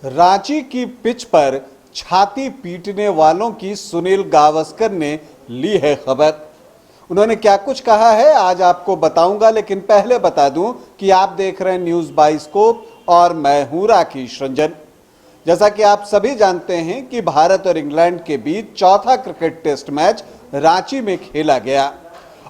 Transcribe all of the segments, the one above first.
रांची की पिच पर छाती पीटने वालों की सुनील गावस्कर ने ली है खबर। उन्होंने क्या कुछ कहा है आज आपको बताऊंगा, लेकिन पहले बता दूं कि आप देख रहे हैं न्यूज़ बाइस्कोप और मैं हूं राकेश रंजन। जैसा कि आप सभी जानते हैं कि भारत और इंग्लैंड के बीच चौथा क्रिकेट टेस्ट मैच रांची में खेला गया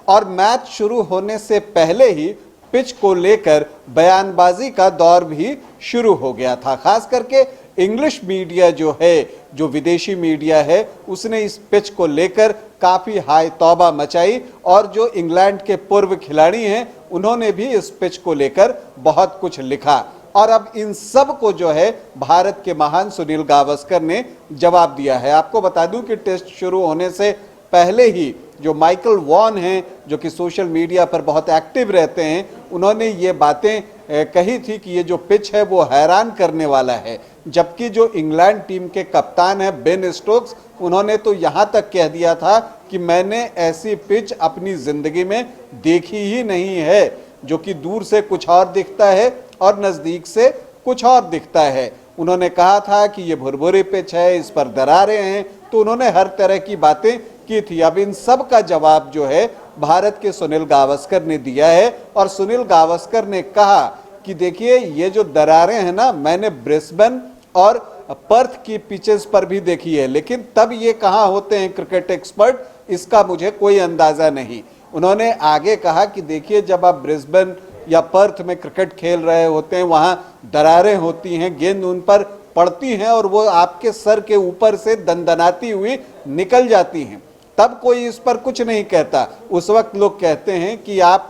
और मैच शुरू होने से पहले ही पिच को लेकर बयानबाजी का दौर भी शुरू हो गया था। खास करके इंग्लिश मीडिया जो है, जो विदेशी मीडिया है, उसने इस पिच को लेकर काफ़ी हाय तौबा मचाई और जो इंग्लैंड के पूर्व खिलाड़ी हैं उन्होंने भी इस पिच को लेकर बहुत कुछ लिखा और अब इन सब को जो है भारत के महान सुनील गावस्कर ने जवाब दिया है। आपको बता दूं कि टेस्ट शुरू होने से पहले ही जो माइकल वॉन हैं, जो कि सोशल मीडिया पर बहुत एक्टिव रहते हैं, उन्होंने ये बातें कही थी कि ये जो पिच है वो हैरान करने वाला है। जबकि जो इंग्लैंड टीम के कप्तान हैं बेन स्टोक्स, उन्होंने तो यहाँ तक कह दिया था कि मैंने ऐसी पिच अपनी ज़िंदगी में देखी ही नहीं है, जो कि दूर से कुछ और दिखता है और नज़दीक से कुछ और दिखता है। उन्होंने कहा था कि ये भुरभुरी पिच है, इस पर दरारें हैं, तो उन्होंने हर तरह की बातें की थी। अब इन सब का जवाब जो है भारत के सुनील गावस्कर ने दिया है और सुनील गावस्कर ने कहा कि देखिए ये जो दरारें हैं ना, मैंने ब्रिस्बेन और पर्थ की पिचेस पर भी देखी है, लेकिन तब ये कहाँ होते हैं क्रिकेट एक्सपर्ट, इसका मुझे कोई अंदाज़ा नहीं। उन्होंने आगे कहा कि देखिए जब आप ब्रिस्बेन या पर्थ में क्रिकेट खेल रहे होते हैं, वहाँ दरारें होती हैं, गेंद उन पर पड़ती हैं और वो आपके सर के ऊपर से दंदनाती हुई निकल जाती हैं, तब कोई इस पर कुछ नहीं कहता। उस वक्त लोग कहते हैं कि आप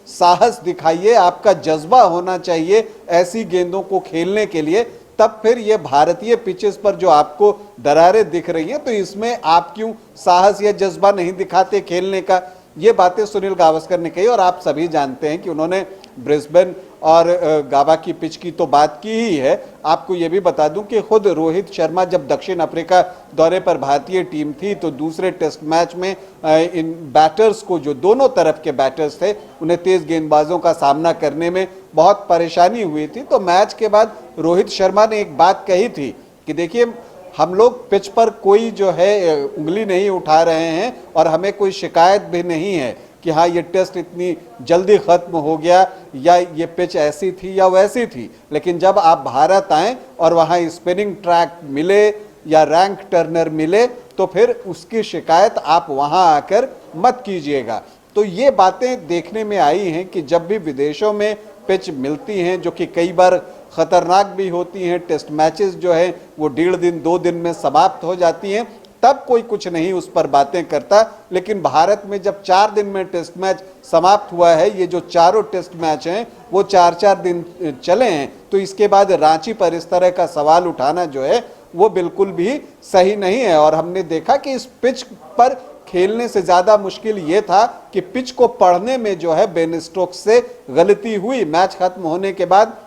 साहस दिखाइए, आपका जज्बा होना चाहिए ऐसी गेंदों को खेलने के लिए, तब फिर ये भारतीय पिचेस पर जो आपको दरारें दिख रही हैं तो इसमें आप क्यों साहस या जज्बा नहीं दिखाते खेलने का। ये बातें सुनील गावस्कर ने कही और आप सभी जानते हैं कि उन्होंने ब्रिस्बेन और गाबा की पिच की तो बात की ही है। आपको ये भी बता दूं कि खुद रोहित शर्मा जब दक्षिण अफ्रीका दौरे पर भारतीय टीम थी तो दूसरे टेस्ट मैच में इन बैटर्स को, जो दोनों तरफ के बैटर्स थे, उन्हें तेज गेंदबाजों का सामना करने में बहुत परेशानी हुई थी। तो मैच के बाद रोहित शर्मा ने एक बात कही थी कि देखिए हम लोग पिच पर कोई जो है उंगली नहीं उठा रहे हैं और हमें कोई शिकायत भी नहीं है कि हाँ ये टेस्ट इतनी जल्दी ख़त्म हो गया या ये पिच ऐसी थी या वैसी थी, लेकिन जब आप भारत आएँ और वहाँ स्पिनिंग ट्रैक मिले या रैंक टर्नर मिले तो फिर उसकी शिकायत आप वहाँ आकर मत कीजिएगा। तो ये बातें देखने में आई हैं कि जब भी विदेशों में पिच मिलती हैं, जो कि कई बार ख़तरनाक भी होती हैं, टेस्ट मैचेस जो हैं वो 1.5 दिन 2 दिन में समाप्त हो जाती हैं, तब कोई कुछ नहीं उस पर बातें करता। लेकिन भारत में जब 4 दिन में टेस्ट मैच समाप्त हुआ है, ये जो चारों टेस्ट मैच हैं वो 4-4 दिन चले हैं, तो इसके बाद रांची पर इस तरह का सवाल उठाना जो है वो बिल्कुल भी सही नहीं है। और हमने देखा कि इस पिच पर खेलने से ज़्यादा मुश्किल ये था कि पिच को पढ़ने में जो है बेन स्टोक्स से गलती हुई। मैच खत्म होने के बाद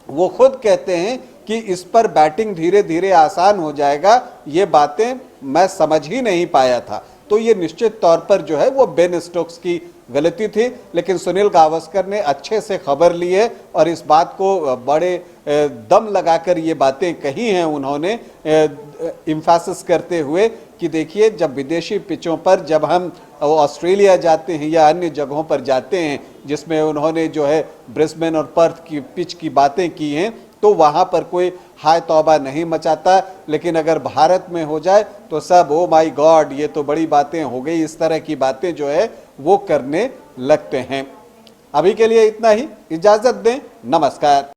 वो खुद कहते हैं कि इस पर बैटिंग धीरे धीरे आसान हो जाएगा, ये बातें मैं समझ ही नहीं पाया था। तो ये निश्चित तौर पर जो है वो बेन स्टोक्स की गलती थी, लेकिन सुनील गावस्कर ने अच्छे से खबर ली है और इस बात को बड़े दम लगाकर ये बातें कही हैं उन्होंने, इम्फेसिस करते हुए कि देखिए जब विदेशी पिचों पर, जब हम ऑस्ट्रेलिया जाते हैं या अन्य जगहों पर जाते हैं जिसमें उन्होंने जो है ब्रिस्बेन और पर्थ की पिच की बातें की हैं, तो वहाँ पर कोई हाय तौबा नहीं मचाता, लेकिन अगर भारत में हो जाए तो सब ओ माय गॉड ये तो बड़ी बातें हो गई, इस तरह की बातें जो है वो करने लगते हैं। अभी के लिए इतना ही, इजाज़त दें, नमस्कार।